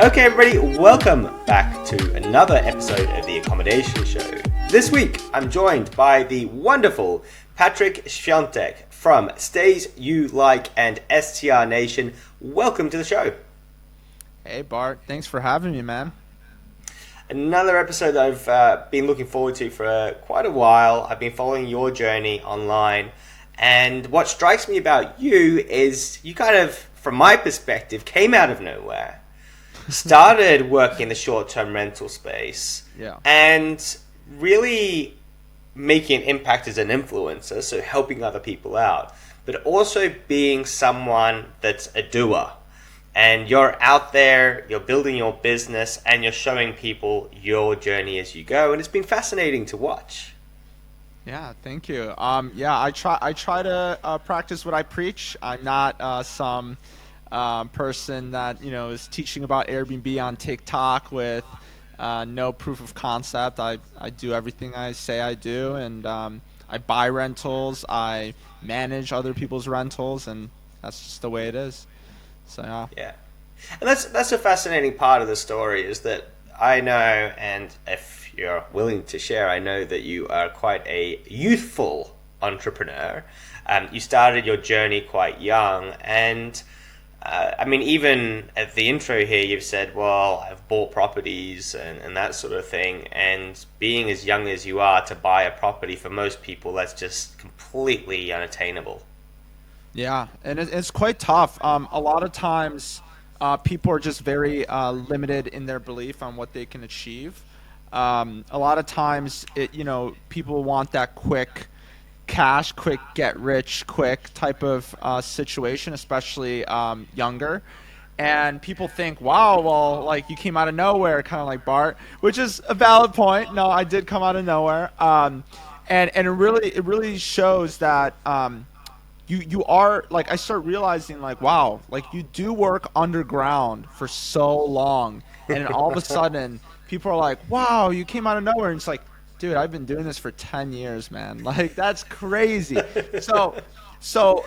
Okay, everybody, welcome back to another episode of the Accommodation Show. This week, I'm joined by the wonderful Patryk Swietek from Stays You Like and STR Nation. Welcome to the show. Hey, Bart. Thanks for having me, man. Another episode I've been looking forward to for quite a while. I've been following your journey online. And what strikes me about you is you kind of, from my perspective, came out of nowhere. Started working in the short-term rental space. And really making an impact as an influencer, so helping other people out. But also being someone that's a doer. And you're out there, you're building your business, and you're showing people your journey as you go. And it's been fascinating to watch. Yeah, thank you. I try to practice what I preach. I'm not some person that is teaching about Airbnb on TikTok with no proof of concept. I do everything I say I do, and I buy rentals, I manage other people's rentals, and that's just the way it is. So yeah, and that's a fascinating part of the story, is that I know, and if you're willing to share, I know that you are quite a youthful entrepreneur. You started your journey quite young, and I mean, even at the intro here, you've said, well, I've bought properties and that sort of thing. And being as young as you are, to buy a property, for most people, that's just completely unattainable. Yeah, and it's quite tough. A lot of times, people are just very limited in their belief on what they can achieve. A lot of times, people want that quick cash, quick get rich quick type of situation, especially younger. And people think, wow, well, like, you came out of nowhere, kind of like Bart, which is a valid point. No, I did come out of nowhere. And it really shows that you are, like, I start realizing, like, wow, like, you do work underground for so long, and then all of a sudden people are like, wow, you came out of nowhere. And it's like, dude, I've been doing this for 10 years, man. Like, that's crazy. So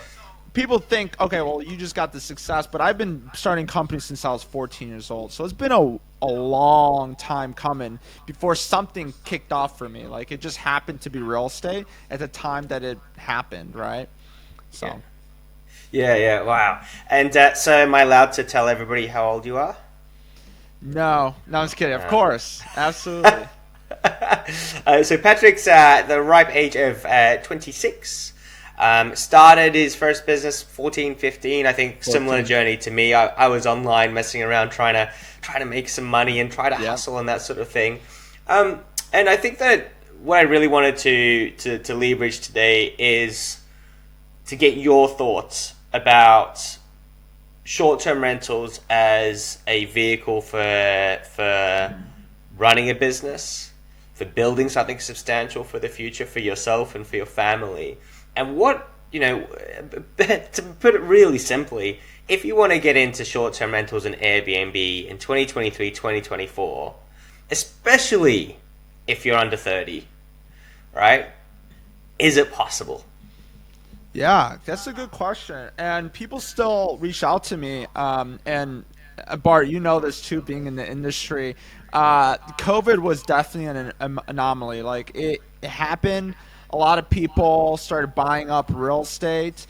people think, okay, well, you just got the success, but I've been starting companies since I was 14 years old. So it's been a long time coming before something kicked off for me. Like, it just happened to be real estate at the time that it happened, right? So. Yeah, wow. And so am I allowed to tell everybody how old you are? No, I'm just kidding. Of course. Absolutely. So Patryk's the ripe age of 26. Started his first business 14, 15. I think 14. Similar journey to me. I was online messing around trying to make some money and try to hustle and that sort of thing. And I think that what I really wanted to leverage today is to get your thoughts about short-term rentals as a vehicle for running a business, for building something substantial for the future, for yourself and for your family. And what, to put it really simply, if you want to get into short-term rentals and Airbnb in 2023, 2024, especially if you're under 30, right? Is it possible? Yeah, that's a good question. And people still reach out to me. And Bart, you know this too, being in the industry. COVID was definitely an anomaly. Like, it happened. A lot of people started buying up real estate,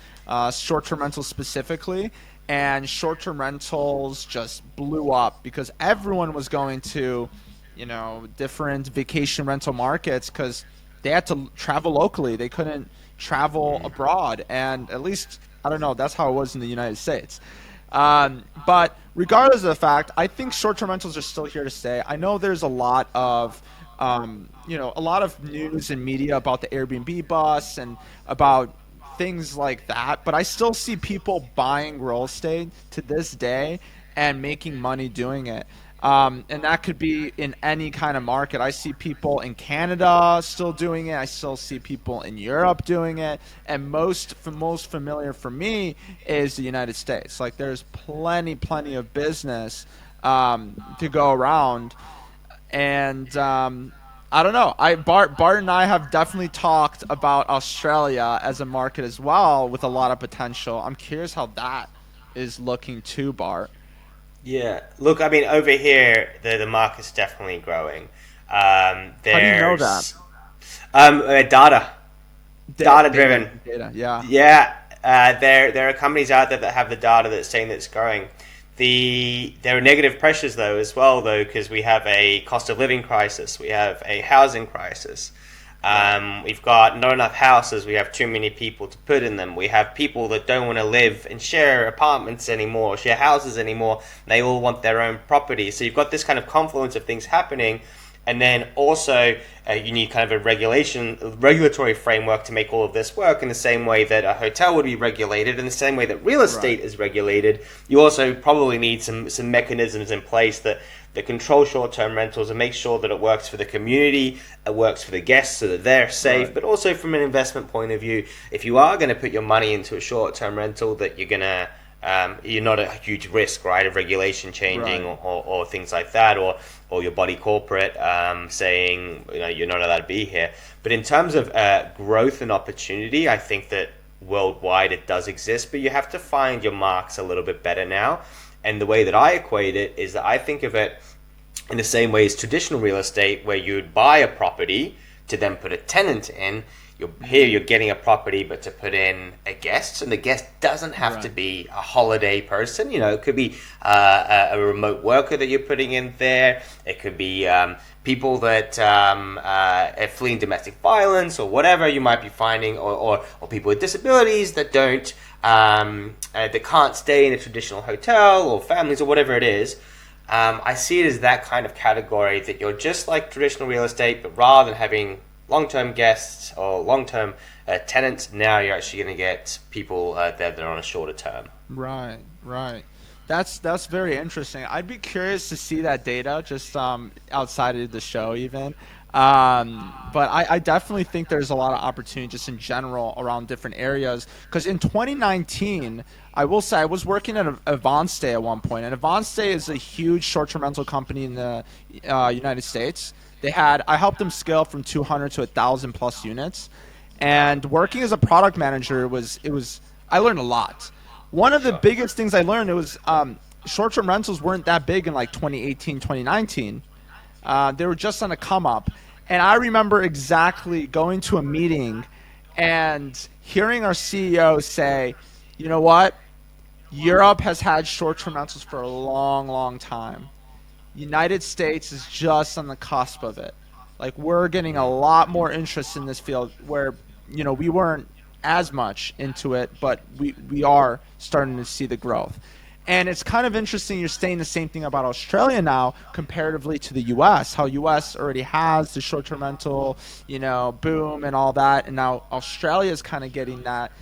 short-term rentals specifically, and short-term rentals just blew up because everyone was going to, different vacation rental markets because they had to travel locally. They couldn't travel abroad, and at least, I don't know, that's how it was in the United States. But regardless of the fact, I think short-term rentals are still here to stay. I know there's a lot of news and media about the Airbnb bust and about things like that, but I still see people buying real estate to this day and making money doing it. And that could be in any kind of market. I see people in Canada still doing it. I still see people in Europe doing it. And most familiar for me is the United States. Like, there's plenty of business to go around. And I don't know. Bart and I have definitely talked about Australia as a market as well with a lot of potential. I'm curious how that is looking too, Bart. Yeah. Look, I mean, over here, the market's definitely growing. How do you know that? There's data Data, driven. data. Yeah. Yeah, there are companies out there that have the data that's saying that it's growing. There are negative pressures though as well though, because we have a cost of living crisis, we have a housing crisis. Right. We've got not enough houses. We have too many people to put in them. We have people that don't want to live and share apartments anymore, share houses anymore. They all want their own property. So you've got this kind of confluence of things happening, and then also you need kind of a regulatory framework to make all of this work in the same way that a hotel would be regulated, in the same way that real estate Right. is regulated. You also probably need some mechanisms in place that control short-term rentals and make sure that it works for the community, it works for the guests so that they're safe, Right. but also from an investment point of view, if you are going to put your money into a short-term rental, that you're not at a huge risk, right, of regulation changing Right. or things like that, or your body corporate saying you're not allowed to be here. But in terms of growth and opportunity, I think that worldwide it does exist, but you have to find your marks a little bit better now. And the way that I equate it is that I think of it in the same way as traditional real estate, where you'd buy a property to then put a tenant in. You're getting a property, but to put in a guest, and the guest doesn't have to Right. be a holiday person. It could be a remote worker that you're putting in there. It could be people that are fleeing domestic violence or whatever you might be finding, or people with disabilities that don't that can't stay in a traditional hotel, or families, or whatever it is. I see it as that kind of category, that you're just like traditional real estate, but rather than having long-term guests or long-term tenants, now you're actually going to get people there that are on a shorter term. Right. Right. That's very interesting. I'd be curious to see that data just outside of the show even. But I definitely think there's a lot of opportunity just in general around different areas. Because in 2019, I will say I was working at Avance at one point, and Avance is a huge short-term rental company in the United States. I helped them scale from 200 to 1,000 plus units, and working as a product manager was I learned a lot. One of the Sure. biggest things I learned, it was short-term rentals weren't that big in like 2018, 2019. They were just on a come up. And I remember exactly going to a meeting and hearing our CEO say, you know what? Europe has had short-term rentals for a long, long time. United States is just on the cusp of it. Like, we're getting a lot more interest in this field where, we weren't as much into it, but we are starting to see the growth. And it's kind of interesting you're saying the same thing about Australia now comparatively to the US, how US already has the short-term rental, boom and all that. And now Australia is kind of getting that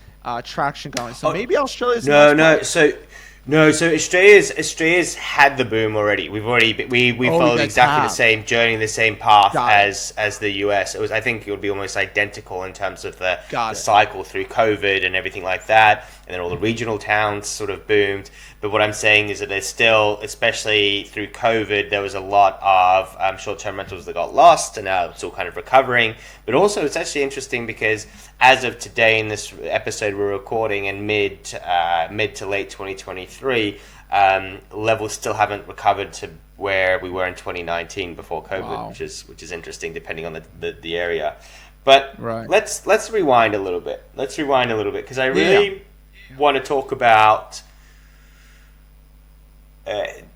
traction going. So Oh, maybe Australia's the no, next no. place. So Australia's had the boom already. We Oh, you followed guys exactly the have. same journey, the same path Got it. as the US. I think it would be almost identical in terms of the Got it. cycle through COVID and everything like that, and then all the regional towns sort of boomed. But what I'm saying is that there's still, especially through COVID, there was a lot of short-term rentals that got lost, and now it's all kind of recovering. But also, it's actually interesting because as of today, in this episode we're recording in mid to late 2023, levels still haven't recovered to where we were in 2019 before COVID, Wow. which is interesting depending on the area. But Right. let's rewind a little bit. Let's rewind a little bit because I Yeah. really want to talk about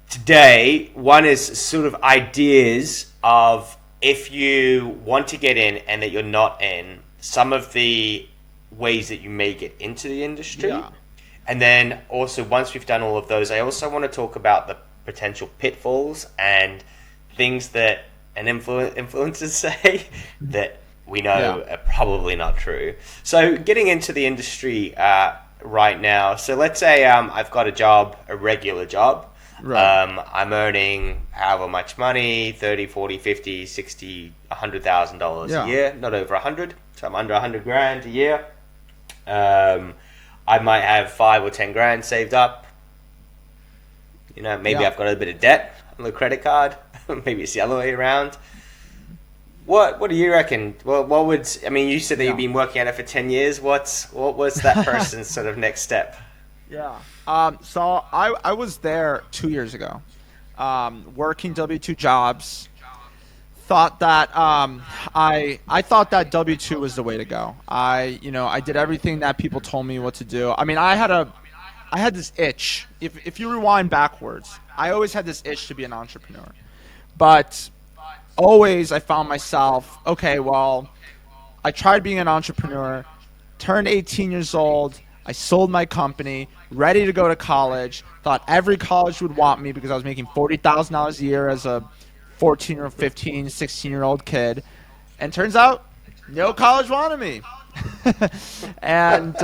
today. One is sort of ideas of, if you want to get in and that you're not in, some of the ways that you may get into the industry. Yeah. And then also, once we've done all of those, I also want to talk about the potential pitfalls and things that influencers say that we know Yeah. are probably not true. So getting into the industry right now. So let's say I've got a job, a regular job. Right. I'm earning however much money, 30, 40, 50, 60, $100,000 Yeah. a year, not over 100. So I'm under 100 grand a year. I might have 5 or 10 grand saved up. Maybe Yeah. I've got a bit of debt on the credit card. Maybe it's the other way around. What do you reckon? Well, you said that Yeah. you've been working at it for 10 years. What was that person's sort of next step? Yeah. So I was there 2 years ago, working W-2 jobs. Thought that I thought that W-2 was the way to go. I did everything that people told me what to do. I mean, I had this itch. If you rewind backwards, I always had this itch to be an entrepreneur. But always I found myself, okay, well, I tried being an entrepreneur, turned 18 years old, I sold my company, ready to go to college, thought every college would want me because I was making $40,000 a year as a 14 or 15, 16-year-old kid. And turns out no college wanted me. And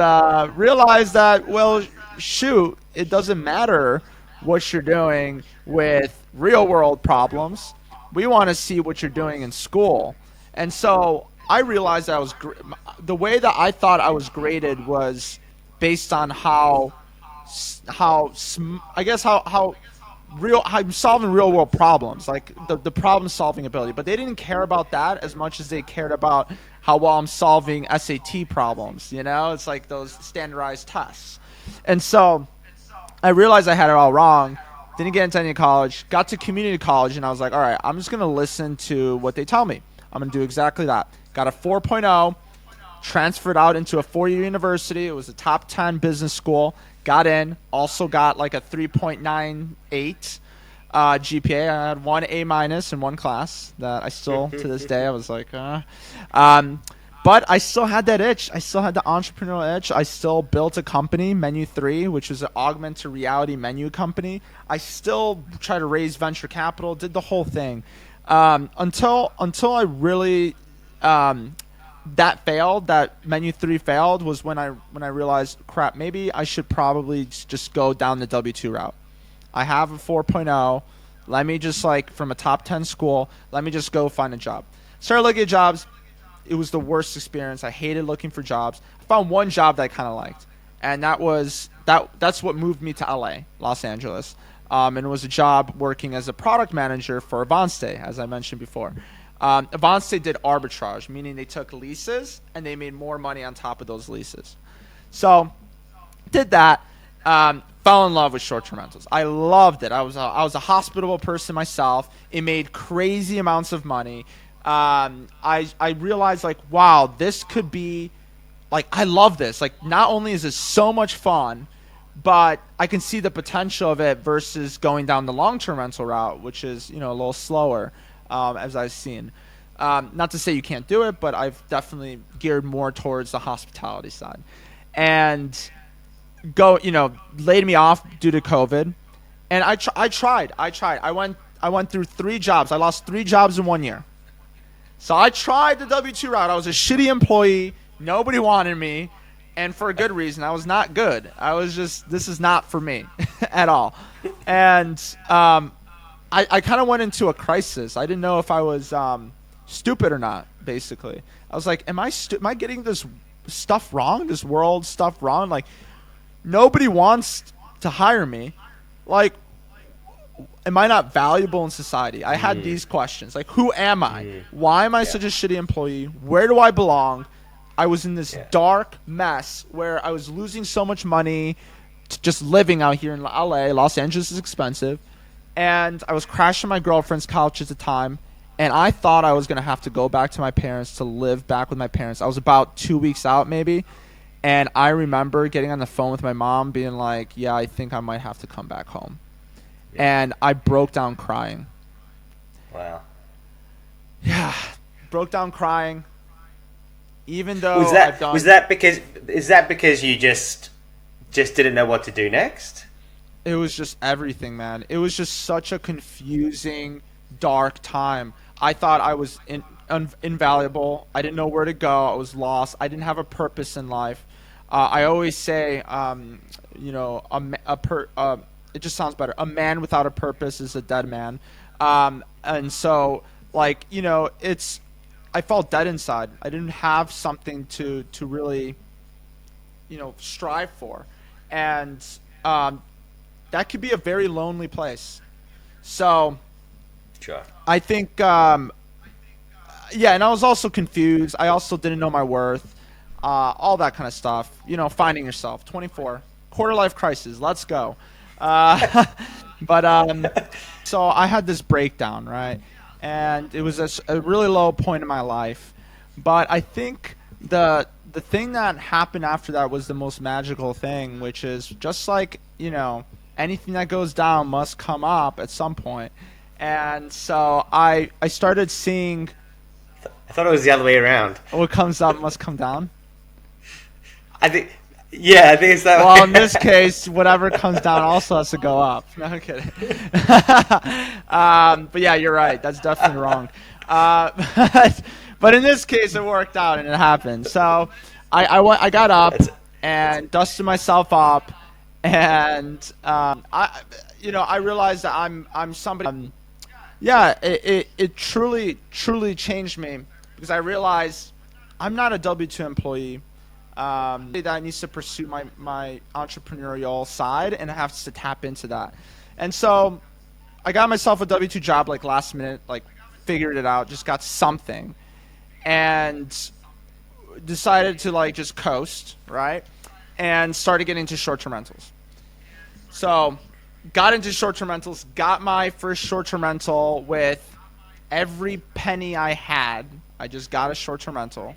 realized that, well, shoot, it doesn't matter what you're doing with real world problems. We want to see what you're doing in school. And so I realized that the way that I thought I was graded was based on I guess how real I'm solving real world problems, like the problem solving ability. But they didn't care about that as much as they cared about how well I'm solving SAT problems. It's like those standardized tests. And so I realized I had it all wrong. Didn't get into any college. Got to community college, and I was like, all right, I'm just going to listen to what they tell me. I'm going to do exactly that. Got a 4.0, transferred out into a four-year university. It was a top 10 business school. Got in. Also got like a 3.98 GPA. I had one A minus in one class that I still, to this day, I was like, but I still had that itch. I still had the entrepreneurial itch. I still built a company, Menu 3, which was an augmented reality menu company. I still tried to raise venture capital, did the whole thing. Until I really that failed, that Menu 3 failed, was when I realized, crap, maybe I should probably just go down the W-2 route. I have a 4.0. Let me just, from a top 10 school, let me just go find a job. Started looking at jobs. It was the worst experience. I hated looking for jobs. I found one job that I kind of liked, and that's what moved me to LA, Los Angeles. And it was a job working as a product manager for Avance, as I mentioned before. Avance did arbitrage, meaning they took leases and they made more money on top of those leases. So, did that. Fell in love with short-term rentals. I loved it. I was a hospitable person myself. It made crazy amounts of money. I realized, wow, this could be, I love this. Not only is this so much fun, but I can see the potential of it versus going down the long-term rental route, which is, a little slower, as I've seen. Not to say you can't do it, but I've definitely geared more towards the hospitality side. And laid me off due to COVID. And I tried. I went through 3 jobs. I lost 3 jobs in 1 year. So I tried the W-2 route. I was a shitty employee. Nobody wanted me. And for a good reason. I was not good. I was just, this is not for me at all. And I kind of went into a crisis. I didn't know if I was stupid or not, basically. I was like, am I getting this stuff wrong? This world stuff wrong? Nobody wants to hire me. Am I not valuable in society? I had these questions. Who am I? Why am I such a shitty employee? Where do I belong? I was in this dark mess where I was losing so much money just living out here in LA. Los Angeles is expensive. And I was crashing my girlfriend's couch at the time. And I thought I was going to have to go back to my parents to live back with my parents. I was about 2 weeks out maybe. And I remember getting on the phone with my mom being like, yeah, I think I might have to come back home. And I broke down crying. Wow. Yeah. Broke down crying. Even though was that because you just didn't know what to do next? It was just everything, man. It was just such a confusing, dark time. I thought I was invaluable. I didn't know where to go. I was lost. I didn't have a purpose in life. I always say, it just sounds better. A man without a purpose is a dead man. And so, I felt dead inside. I didn't have something to really, strive for. And that could be a very lonely place. So, sure. I think, and I was also confused. I also didn't know my worth. All that kind of stuff. Finding yourself. 24. quarter life crisis. Let's go. Uh, but so I had this breakdown, right? And it was a really low point in my life. But I think the thing that happened after that was the most magical thing, which is just like, anything that goes down must come up at some point. And so I started seeing I thought it was the other way around. what comes up must come down. I think, yeah, I think it's that Well, way. in this case, whatever comes down also has to go up. No, I'm kidding. But yeah, you're right. That's definitely wrong. But in this case, it worked out and it happened. So I got up and dusted myself up, and I realized that I'm somebody. Yeah, it truly changed me, because I realized I'm not a W-2 employee. That needs to pursue my entrepreneurial side, and I have to tap into that. And so I got myself a W-2 job like last minute, like figured it out, just got something, and decided to like just coast, right? And started getting into short-term rentals. So got into short-term rentals, got my first short-term rental with every penny I had. I just got a short-term rental.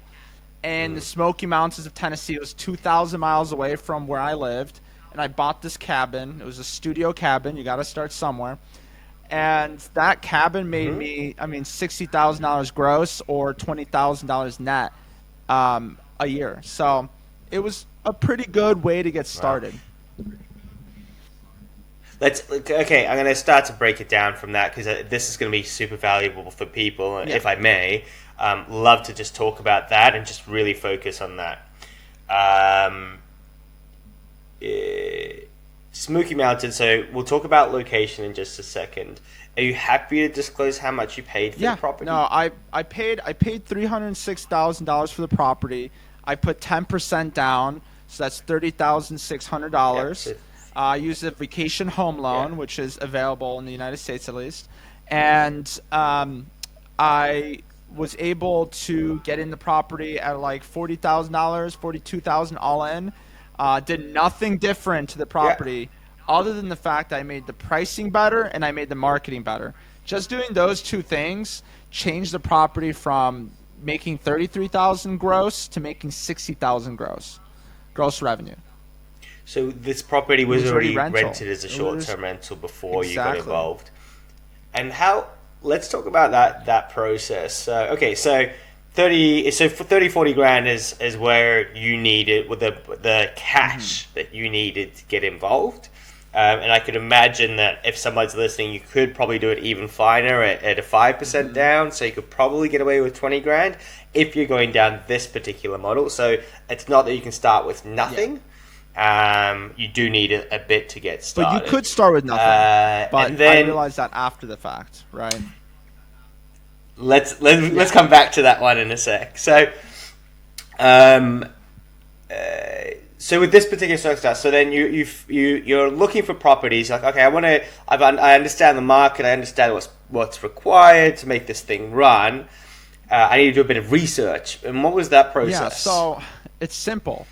And the Smoky Mountains of Tennessee. It was 2,000 miles away from where I lived. And I bought this cabin. It was a studio cabin. You got to start somewhere. And that cabin made me, $60,000 gross or $20,000 net a year. So it was a pretty good way to get started. Wow. Okay, I'm going to start to break it down from that, because this is going to be super valuable for people, Yeah. if I may. Love to just talk about that and just really focus on that. Smoky Mountain, so we'll talk about location in just a second. Are you happy to disclose how much you paid for the property? No, I paid $306,000 for the property. I put 10% down, so that's $30,600. Yeah, I used a vacation home loan, which is available in the United States at least, and I was able to get in the property at like $40,000, $42,000 all in. Did nothing different to the property other than the fact that I made the pricing better and I made the marketing better. Just doing those two things changed the property from making $33,000 gross to making $60,000 gross revenue. So this property was already rented as a It short-term rental before you got Exactly. involved. And let's talk about that process. So for 40 grand is where you needed, with the cash that you needed to get involved. And I could imagine that if somebody's listening, you could probably do it even finer at a 5% down. So you could probably get away with 20 grand if you're going down this particular model. So it's not that you can start with nothing. You do need a bit to get started. But you could start with nothing. But and then, I realized that after the fact, right? Let's come back to that one in a sec. So, so with this particular circumstance, so then you're looking for properties. Like, okay, I understand the market. I understand what's required to make this thing run. I need to do a bit of research. And what was that process? Yeah, so it's simple.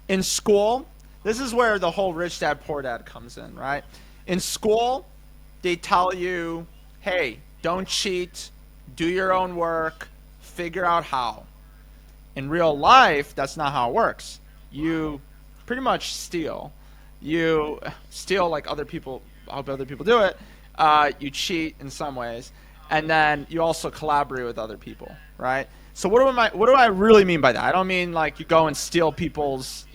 In school, this is where the whole rich dad, poor dad comes in, right? In school, they tell you, hey, don't cheat, do your own work, figure out how. In real life, that's not how it works. You pretty much steal. You steal like other people, how other people do it. You cheat in some ways. And then you also collaborate with other people, right? So what do I really mean by that? I don't mean like you go and steal people's,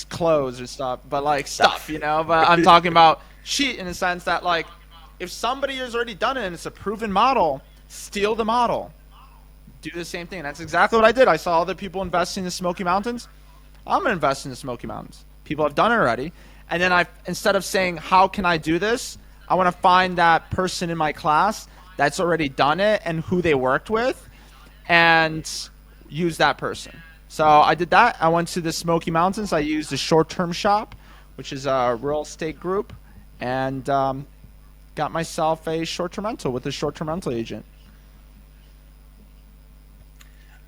clothes or stuff, but like stuff, but I'm talking about cheat in the sense that like if somebody has already done it and it's a proven model, steal the model. Do the same thing. And that's exactly what I did. I saw other people investing in the Smoky Mountains. I'm going to invest in the Smoky Mountains. People have done it already. And then instead of saying, how can I do this? I want to find that person in my class that's already done it and who they worked with, and use that person. So I did that. I went to the Smoky Mountains. I used a short-term shop, which is a real estate group, and got myself a short-term rental with a short-term rental agent.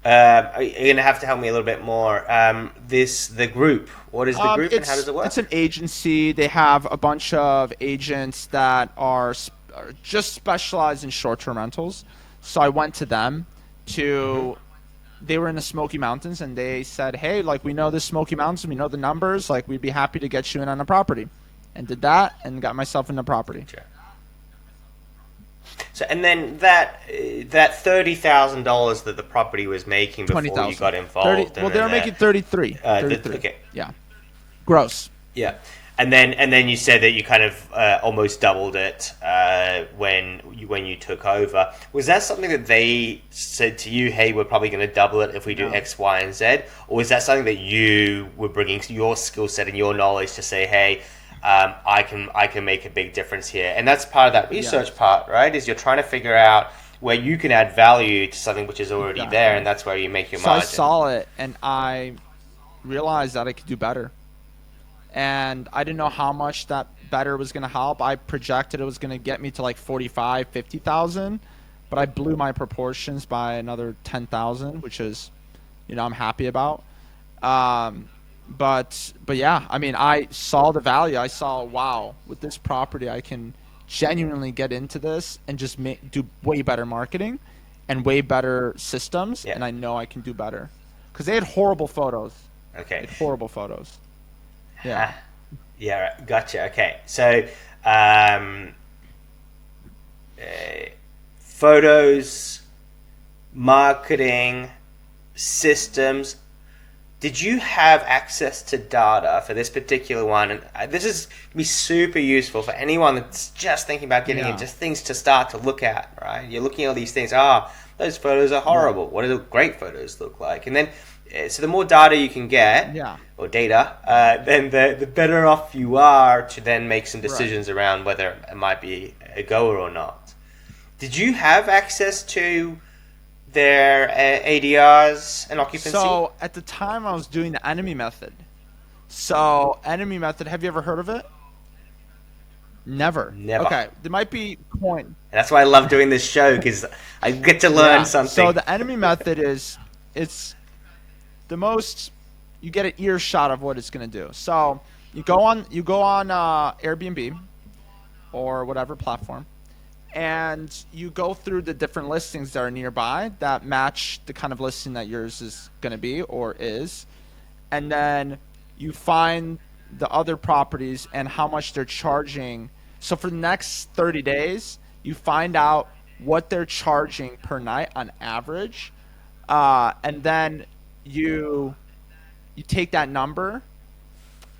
You're gonna have to help me a little bit more. The group. What is the group, and how does it work? It's an agency. They have a bunch of agents that are just specialized in short-term rentals. So I went to them to. They were in the Smoky Mountains, and they said, "Hey, like we know the Smoky Mountains, we know the numbers. Like we'd be happy to get you in on a property," and did that, and got myself in the property. Sure. So, and then that $30,000 that the property was making before 20,000. you got involved. Well, they were making 33. 33. Okay. Yeah. Gross. Yeah. And then you said that you kind of almost doubled it when you took over. Was that something that they said to you, hey, we're probably going to double it if we do X, Y, and Z? Or was that something that you were bringing your skill set and your knowledge to say, hey, I can make a big difference here? And that's part of that research part, right? Is you're trying to figure out where you can add value to something which is already there, and that's where you make your margin. I saw it, and I realized that I could do better. And I didn't know how much that better was going to help. I projected it was going to get me to like 45, 50,000, but I blew my proportions by another 10,000, which is, I'm happy about. But yeah, I mean, I saw the value. I saw, wow, with this property, I can genuinely get into this and just do way better marketing and way better systems. And I know I can do better because they had horrible photos. Okay. They had horrible photos. Yeah. Yeah, gotcha. Okay. So, photos, marketing, systems. Did you have access to data for this particular one? And this is going to be super useful for anyone that's just thinking about getting in, just things to start to look at, right? You're looking at all these things. Those photos are horrible. What do the great photos look like? And then, so the more data you can get, or data, then the better off you are to then make some decisions around whether it might be a goer or not. Did you have access to their ADRs and occupancy? So at the time I was doing the enemy method. So enemy method, have you ever heard of it? Never. Okay, there might be coin. And that's why I love doing this show, because I get to learn something. So the enemy method it's the most, you get an earshot of what it's going to do. So you go on Airbnb or whatever platform, and you go through the different listings that are nearby that match the kind of listing that yours is going to be or is, and then you find the other properties and how much they're charging. So for the next 30 days, you find out what they're charging per night on average, and then you take that number,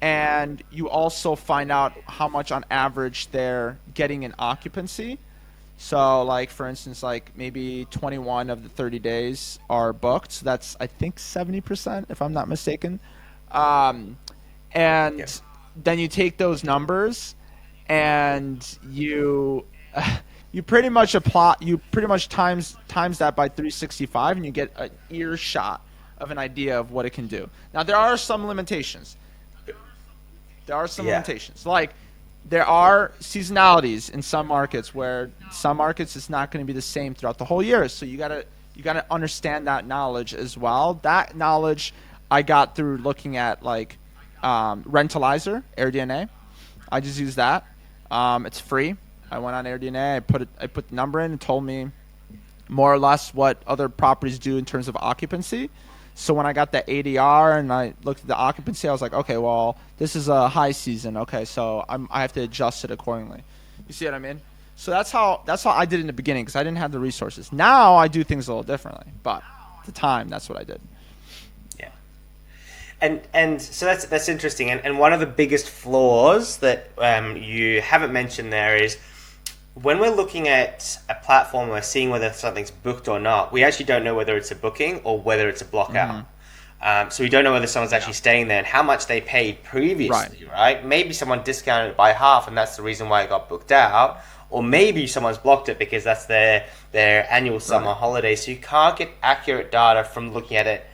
and you also find out how much on average they're getting in occupancy. So like, for instance, like maybe 21 of the 30 days are booked. So that's, I think, 70%, if I'm not mistaken. And then you take those numbers and you pretty much times that by 365, and you get an earshot of an idea of what it can do. Now, there are some limitations. Like, there are seasonalities in some markets where some markets it's not going to be the same throughout the whole year. So you gotta understand that knowledge as well. That knowledge I got through looking at like Rentalizer, AirBNB. I just use that. It's free. I went on AirBNB. I put the number in and told me more or less what other properties do in terms of occupancy. So when I got the ADR and I looked at the occupancy, I was like, okay, well, this is a high season. Okay, so I have to adjust it accordingly. You see what I mean? So that's how I did in the beginning, because I didn't have the resources. Now I do things a little differently, but at the time, that's what I did. Yeah. And so that's interesting. And one of the biggest flaws that you haven't mentioned there is, when we're looking at a platform, we're seeing whether something's booked or not. We actually don't know whether it's a booking or whether it's a block out. So we don't know whether someone's actually staying there and how much they paid previously, right? Maybe someone discounted it by half, and that's the reason why it got booked out. Or maybe someone's blocked it because that's their annual summer holiday. So you can't get accurate data from looking at it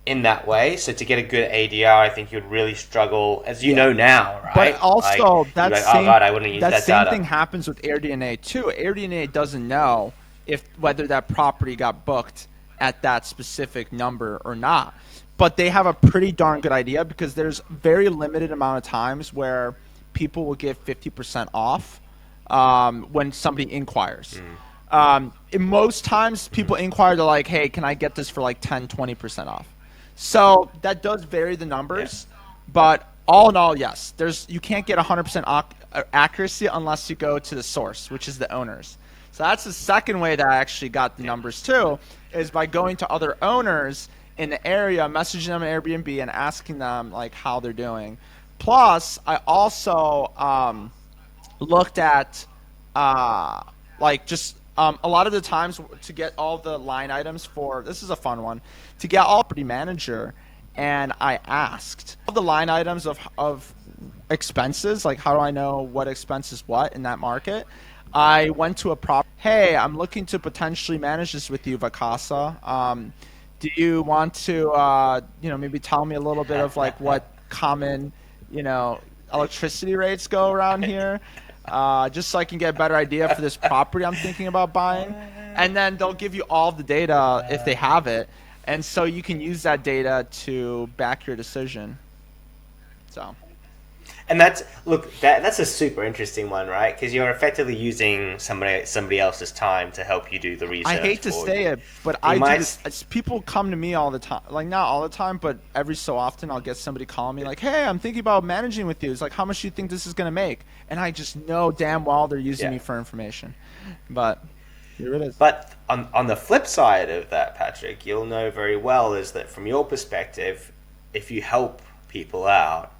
in that way. So to get a good ADR, I think you would really struggle, as you know now, right? But also, like, I wouldn't use that same data. thing happens with AirBNB too. AirBNB doesn't know whether that property got booked at that specific number or not. But they have a pretty darn good idea, because there's very limited amount of times where people will give 50% off when somebody inquires. In most times, people inquire, they're like, hey, can I get this for like 10, 20% off? So that does vary the numbers. But all in all, yes, you can't get 100% accuracy unless you go to the source, which is the owners. So that's the second way that I actually got the numbers too, is by going to other owners in the area, messaging them on Airbnb and asking them like how they're doing. Plus, I also looked at just a lot of the times to get all the line items for, this is a fun one, to get all property manager, and I asked all the line items of expenses, like how do I know what expense is what in that market. I went to a hey, I'm looking to potentially manage this with you, Vacasa. Do you want to maybe tell me a little bit of like what common electricity rates go around here, just so I can get a better idea for this property I'm thinking about buying. And then they'll give you all the data if they have it, and so you can use that data to back your decision. So, and that's a super interesting one, right? Because you're effectively using somebody else's time to help you do the research. I hate to say it, but I do this. People come to me all the time, like not all the time, but every so often I'll get somebody calling me like, hey, I'm thinking about managing with you. It's like, how much do you think this is going to make? And I just know damn well they're using me for information. But here it is. But on the flip side of that, Patrick, you'll know very well is that from your perspective, if you help people out,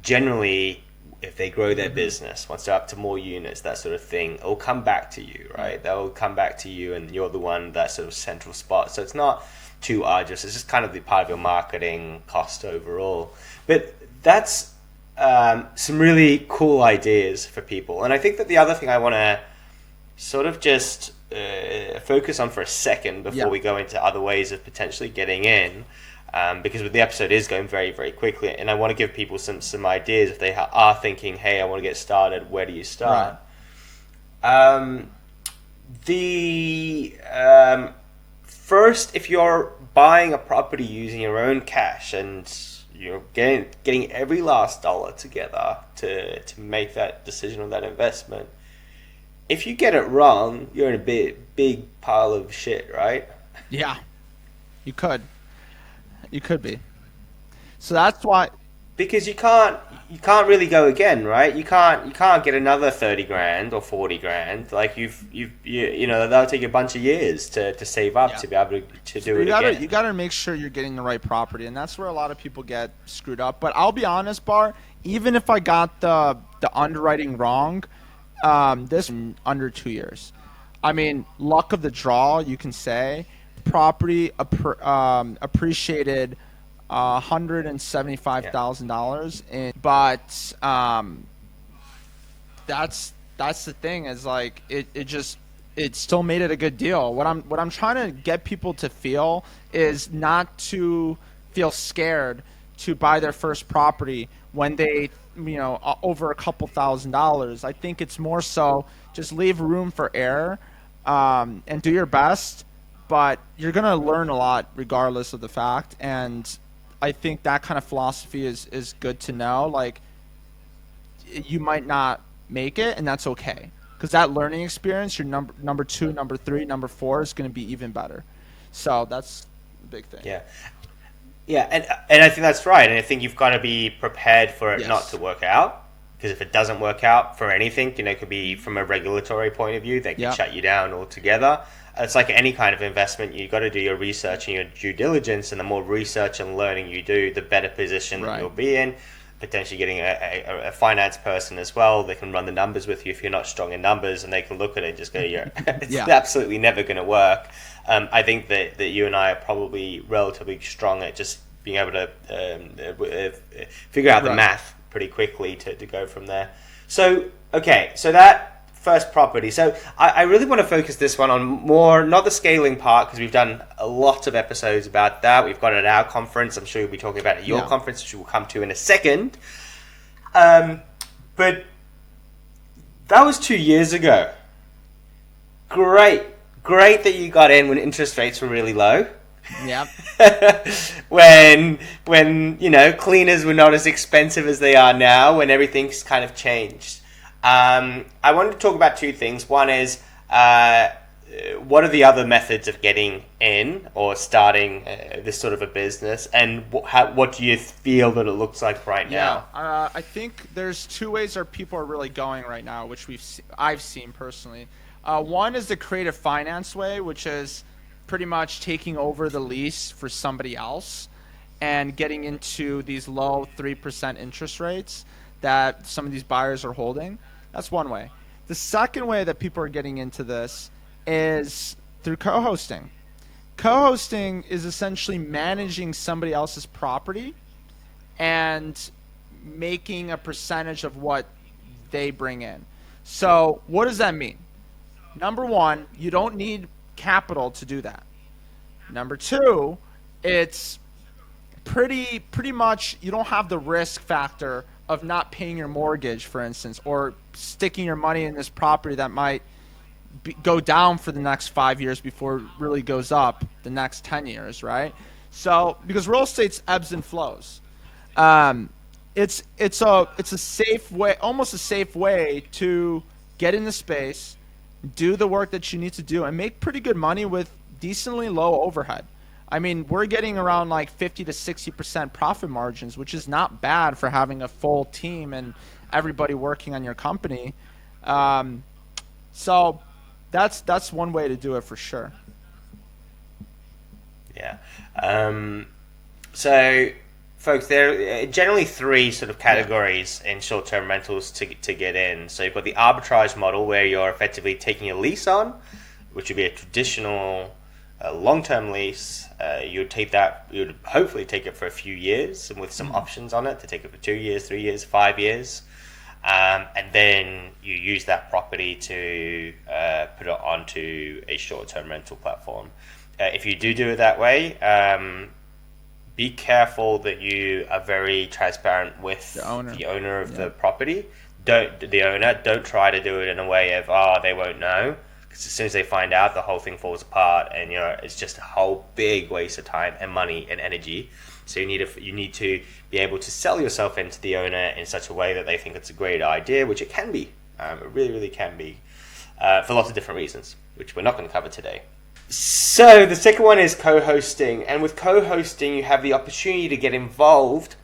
generally, if they grow their business, once they're up to more units, that sort of thing, it'll come back to you, right? They'll come back to you, and you're the one, that sort of central spot. So it's not too arduous. It's just kind of the part of your marketing cost overall. But that's some really cool ideas for people. And I think that the other thing I want to sort of just focus on for a second before we go into other ways of potentially getting in, because the episode is going very, very quickly, and I want to give people some ideas if they are thinking, hey, I want to get started, where do you start? Right. First, if you're buying a property using your own cash and you're getting every last dollar together to make that decision on that investment, if you get it wrong, you're in a big pile of shit, right? Yeah, you could. You could be. So that's why, because you can't really go again, right? You can't get another 30 grand or 40 grand. Like that'll take a bunch of years to save up to be able to do it again. You gotta make sure you're getting the right property, and that's where a lot of people get screwed up. But I'll be honest, Bar, even if I got the underwriting wrong, this in under 2 years. I mean, luck of the draw, you can say. Property appreciated $175,000, but that's the thing, is like it still made it a good deal. What I'm trying to get people to feel is not to feel scared to buy their first property when they over a couple $1,000s. I think it's more so just leave room for error and do your best. But you're going to learn a lot regardless of the fact. And I think that kind of philosophy is good to know. Like, you might not make it, and that's okay. Because that learning experience, your number 2, number 3, number 4 is going to be even better. So that's the big thing. Yeah. Yeah, and I think that's right. And I think you've got to be prepared for it not to work out. Because if it doesn't work out for anything, it could be from a regulatory point of view, they can shut you down altogether. It's like any kind of investment, you've got to do your research and your due diligence, and the more research and learning you do, the better position you'll be in. Potentially getting a finance person as well. They can run the numbers with you if you're not strong in numbers, and they can look at it and just go, it's absolutely never going to work. I think that you and I are probably relatively strong at just being able to figure out the math pretty quickly to go from there. So, okay, so that first property. So I really want to focus this one on more, not the scaling part, because we've done a lot of episodes about that. We've got it at our conference. I'm sure you'll be talking about it at your conference, which we'll come to in a second. But that was 2 years ago. Great that you got in when interest rates were really low. Yep. when cleaners were not as expensive as they are now, when everything's kind of changed. I wanted to talk about two things. One is what are the other methods of getting in or starting this sort of a business, and what do you feel that it looks like right now? I think there's two ways that people are really going right now, which I've seen personally. One is the creative finance way, which is pretty much taking over the lease for somebody else and getting into these low 3% interest rates that some of these buyers are holding. That's one way. The second way that people are getting into this is through co-hosting. Co-hosting is essentially managing somebody else's property and making a percentage of what they bring in. So what does that mean? Number one, you don't need capital to do that. Number two, it's pretty much you don't have the risk factor of not paying your mortgage, for instance, or sticking your money in this property that might go down for the next 5 years before it really goes up the next 10 years, right? So because real estate's ebbs and flows, it's a safe way, almost a safe way to get in the space, do the work that you need to do, and make pretty good money with decently low overhead. I mean, we're getting around like 50 to 60% profit margins, which is not bad for having a full team and everybody working on your company. So that's one way to do it for sure. Yeah. So, folks, there are generally three sort of categories in short-term rentals to get in. So you've got the arbitrage model, where you're effectively taking a lease on, which would be a traditional long-term lease. You'd hopefully take it for a few years, and with some options on it to take it for 2 years, 3 years, 5 years. And then you use that property to put it onto a short-term rental platform. If you do it that way, be careful that you are very transparent with the owner of the property. Don't try to do it in a way of, they won't know, because as soon as they find out, the whole thing falls apart, and it's just a whole big waste of time and money and energy. So you need to be able to sell yourself into the owner in such a way that they think it's a great idea, which it can be. It really, really can be, for lots of different reasons, which we're not going to cover today. So the second one is co-hosting, and with co-hosting, you have the opportunity to get involved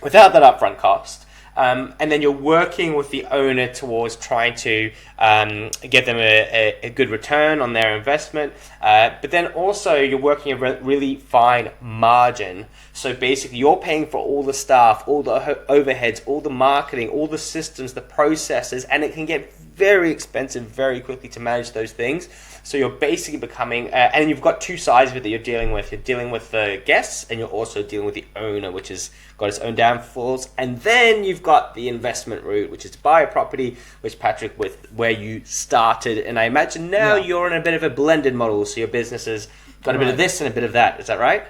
without that upfront cost. And then you're working with the owner towards trying to get them a good return on their investment. But then also you're working a really fine margin. So basically you're paying for all the staff, all the overheads, all the marketing, all the systems, the processes, and it can get very expensive very quickly to manage those things. So you're basically becoming, and you've got two sides of it that you're dealing with. You're dealing with the guests, and you're also dealing with the owner, which has got its own downfalls. And then you've got the investment route, which is to buy a property, which Patryk, with where you started. And I imagine now you're in a bit of a blended model, so your business has got a bit of this and a bit of that. Is that right?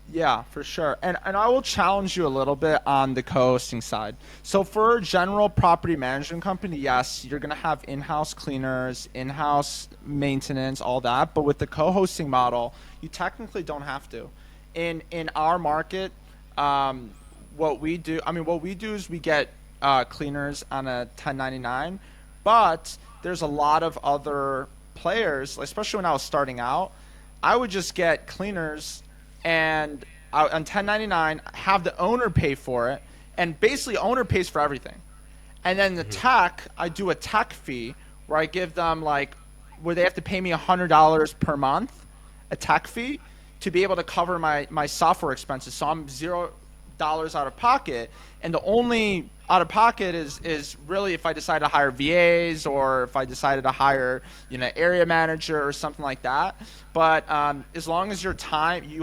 Yeah, for sure. And I will challenge you a little bit on the co-hosting side. So for a general property management company, yes, you're going to have in-house cleaners, in-house maintenance, all that. But with the co-hosting model, you technically don't have to. In our market, what we do is we get cleaners on a 1099, but there's a lot of other players, especially when I was starting out. I would just get cleaners and on 1099 have the owner pay for it, and basically owner pays for everything. And then the tech, I do a tech fee where I give them where they have to pay me $100 per month, a tech fee, to be able to cover my software expenses. So I'm $0 out of pocket, and the only out of pocket is really if I decide to hire VAs or if I decided to hire area manager or something like that. But as long as you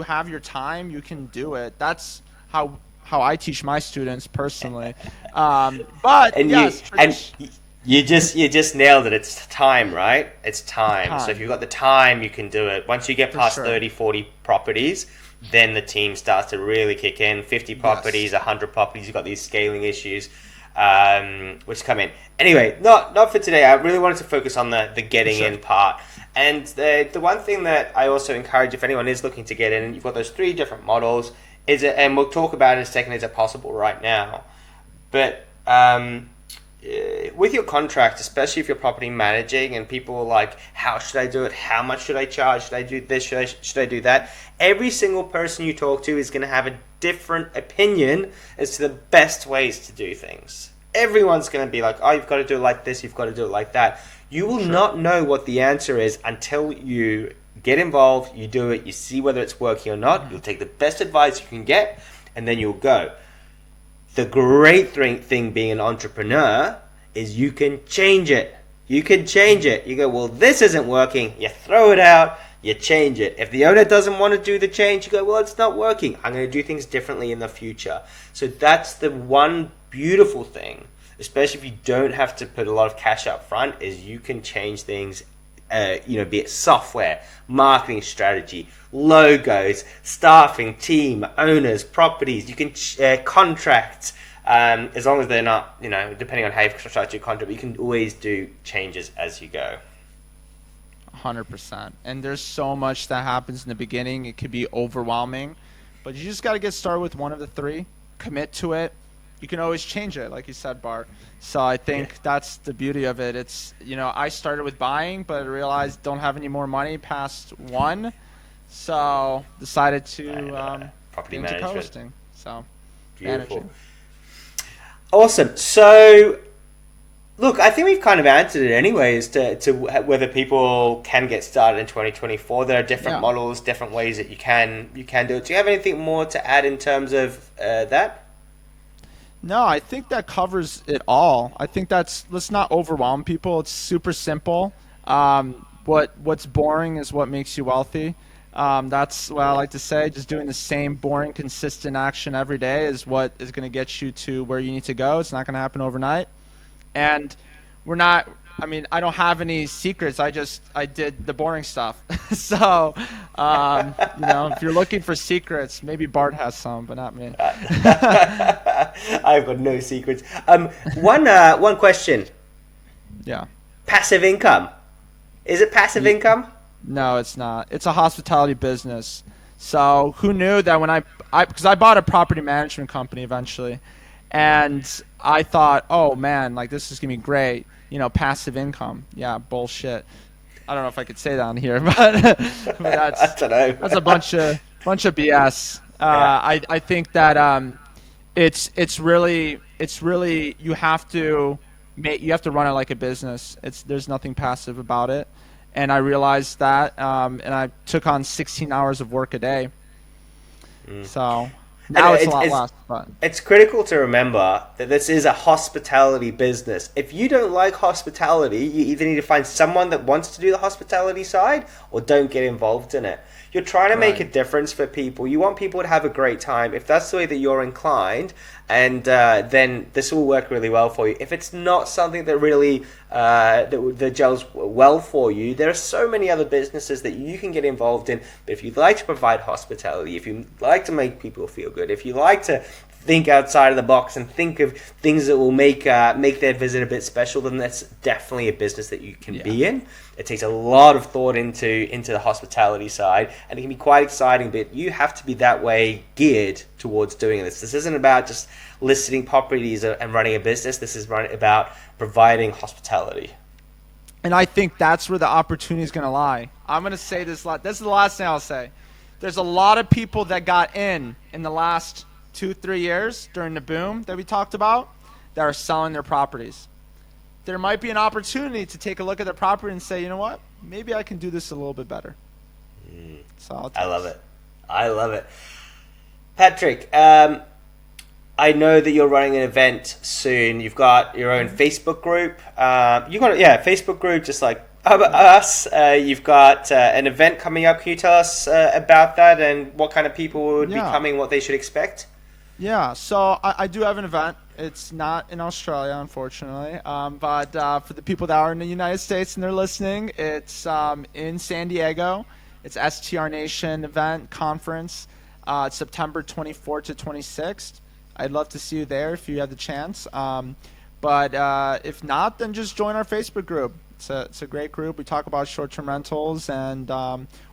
have your time, you can do it. That's how I teach my students personally. But and yes, you just nailed it. It's time, right? It's time. So if you've got the time, you can do it. Once you get past 30, 40 properties, then the team starts to really kick in. 50 properties, 100 properties, you've got these scaling issues. which come in. Anyway, not for today. I really wanted to focus on the getting in part. And the one thing that I also encourage, if anyone is looking to get in, and you've got those 3 different models, and we'll talk about it in a second, is it possible right now? But with your contract, especially if you're property managing and people are like, how should I do it? How much should I charge? Should I do this? Should I do that? Every single person you talk to is going to have a different opinion as to the best ways to do things. Everyone's going to be like, oh, you've got to do it like this. You've got to do it like that. You will not know what the answer is until you get involved, you do it, you see whether it's working or not. You'll take the best advice you can get, and then you'll go. The great thing being an entrepreneur is you can change it. You can change it. You go, well, this isn't working. You throw it out. You change it. If the owner doesn't want to do the change, you go, well, it's not working. I'm going to do things differently in the future. So that's the one beautiful thing, especially if you don't have to put a lot of cash up front, is you can change things, be it software, marketing strategy, logos, staffing, team, owners, properties. You can contracts, as long as they're not, depending on how you've structured your contract, but you can always do changes as you go. 100%. And there's so much that happens in the beginning. It could be overwhelming, but you just got to get started with one of the 3, commit to it. You can always change it, like you said, Bart. So I think that's the beauty of it. It's, I started with buying, but I realized don't have any more money past 1. So decided to property into management. co-hosting. So beautiful. managing. Awesome. So, look, I think we've kind of answered it anyway as to whether people can get started in 2024. There are different models, different ways that you can do it. Do you have anything more to add in terms of that? No, I think that covers it all. I think let's not overwhelm people. It's super simple. What's boring is what makes you wealthy. That's what I like to say. Just doing the same boring, consistent action every day is what is going to get you to where you need to go. It's not going to happen overnight. And I don't have any secrets. I did the boring stuff. So, if you're looking for secrets, maybe Bart has some, but not me. I've got no secrets. One question. Yeah. Passive income. Is it passive income? No, it's not. It's a hospitality business. So who knew that when because I bought a property management company eventually, and I thought, oh man, like this is gonna be great. Passive income. Yeah, bullshit. I don't know if I could say that on here, but that's I don't know. That's a bunch of BS. I think that it's really you have to run it like a business. There's nothing passive about it, and I realized that, and I took on 16 hours of work a day. So. Now it's a lot less. But it's critical to remember that this is a hospitality business. If you don't like hospitality, you either need to find someone that wants to do the hospitality side or don't get involved in it. You're trying to make a difference for people. You want people to have a great time. If that's the way that you're inclined, and then this will work really well for you. If it's not something that really that gels well for you, there are so many other businesses that you can get involved in. But if you'd like to provide hospitality, if you like to make people feel good, if you like to think outside of the box and think of things that will make their visit a bit special, then that's definitely a business that you can be in. It takes a lot of thought into the hospitality side, and it can be quite exciting, but you have to be that way geared towards doing this. This isn't about just listing properties and running a business. This is about providing hospitality. And I think that's where the opportunity is going to lie. I'm going to say this a lot. This is the last thing I'll say. There's a lot of people that got in the last 2-3 years during the boom that we talked about that are selling their properties. There might be an opportunity to take a look at their property and say, you know what, maybe I can do this a little bit better. So I love it. Patryk, I know that you're running an event soon. You've got your own Facebook group. You've got a Facebook group just like us. You've got an event coming up. Can you tell us about that and what kind of people would be coming, what they should expect? Yeah, so I do have an event. It's not in Australia, unfortunately, but for the people that are in the United States and they're listening, it's in San Diego. It's STR Nation event conference. It's September 24th to 26th. I'd love to see you there if you have the chance. But if not, then just join our Facebook group. It's a great group. We talk about short-term rentals, and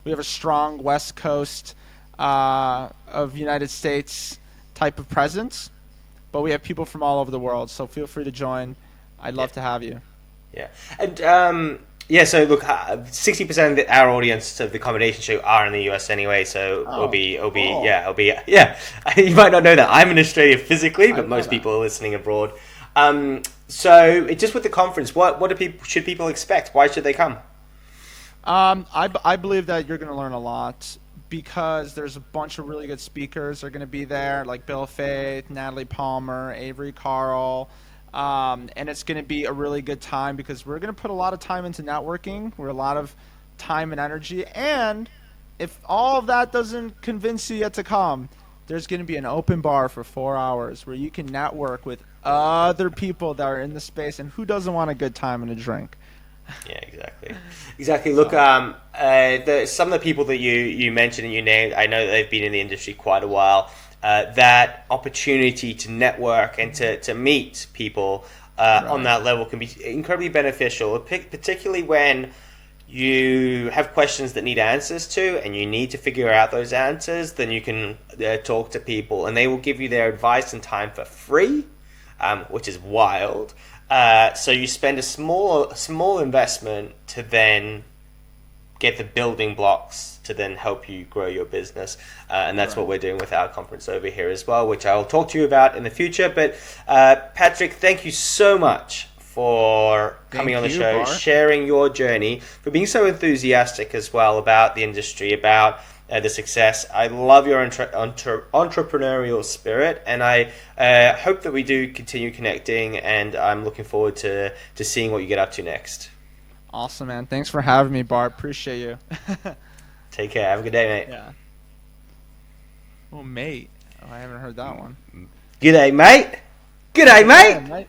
we have a strong West Coast of United States type of presence. But we have people from all over the world, so feel free to join. I'd love to have you. Yeah, and so look, 60% of our audience of the Accommodation Show are in the US anyway, so it'll be, You might not know that I'm in Australia physically, but most people are listening abroad. So just with the conference, what should people expect? Why should they come? I believe that you're going to learn a lot, because there's a bunch of really good speakers that are going to be there, like Bill Faith, Natalie Palmer, Avery Carl. And it's going to be a really good time because we're going to put a lot of time into networking. We're a lot of time and energy. And if all of that doesn't convince you yet to come, there's going to be an open bar for 4 hours where you can network with other people that are in the space. And who doesn't want a good time and a drink? Yeah, exactly. Look, some of the people that you mentioned and you named, I know that they've been in the industry quite a while. That opportunity to network and to meet people on that level can be incredibly beneficial, particularly when you have questions that need answers to, and you need to figure out those answers. Then you can talk to people, and they will give you their advice and time for free, which is wild. So you spend a small investment to then get the building blocks to then help you grow your business. And that's what we're doing with our conference over here as well, which I'll talk to you about in the future. But Patryk, thank you so much for coming on the show, Bart, sharing your journey, for being so enthusiastic as well about the industry, about the success. I love your entrepreneurial spirit, and I hope that we do continue connecting, and I'm looking forward to seeing what you get up to next. Awesome, man. Thanks for having me, Bart. Appreciate you. Take care. Have a good day, mate. Yeah. Oh, mate. Oh, I haven't heard that one. G'day, mate. G'day, mate. Yeah, mate.